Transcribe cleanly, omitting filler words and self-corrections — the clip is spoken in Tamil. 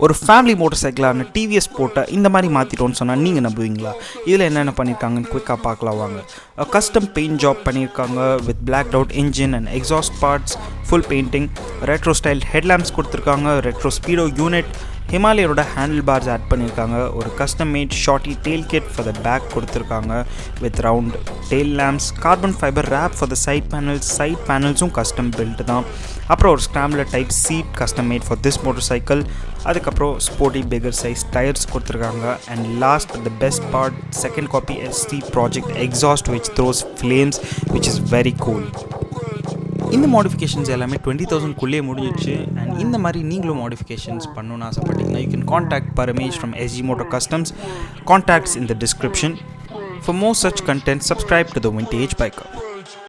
ஒரு ஃபேமிலி மோட்டர் சைக்கிளான டிவிஎஸ் போட்ட இந்த மாதிரி மாற்றிட்டோன்னு சொன்னால் நீங்கள் நம்புவீங்களா? இதில் என்னென்ன பண்ணியிருக்காங்கன்னு குயிக்காக பார்க்கலாம் வாங்க. கஸ்டம் பெயிண்ட் ஜாப் பண்ணியிருக்காங்க with black out engine and exhaust parts, full painting, retro style headlamps கொடுத்துருக்காங்க, ரெட்ரோ ஸ்பீடோ யூனிட், ஹிமாலயோட ஹேண்டில் பார்ஸ் ஆட் பண்ணியிருக்காங்க, ஒரு custom made shorty tail kit for the back கொடுத்துருக்காங்க with round tail lamps, carbon fibre wrap for the side பேனல்ஸும் கஸ்டம் பில்ட் தான். அப்புறம் ஒரு scrambler type seat custom made for this motorcycle. அதுக்கப்புறம் ஸ்போர்ட்டி பிகர் சைஸ் டயர்ஸ் கொடுத்துருக்காங்க. And last the best part, second copy ST project exhaust which throws flames which is very cool. இந்த மாடிஃபிகேஷன்ஸ் எல்லாமே 20,000 முடிஞ்சிச்சு. அண்ட் இந்த மாதிரி நீங்களும் மாடிஃபிகேஷன்ஸ் பண்ணணும்னு ஆசைப்பட்டீங்கன்னா you can contact Paramesh from SG Motor Customs. Contacts in the description. For more such content, subscribe to the Vintage Biker.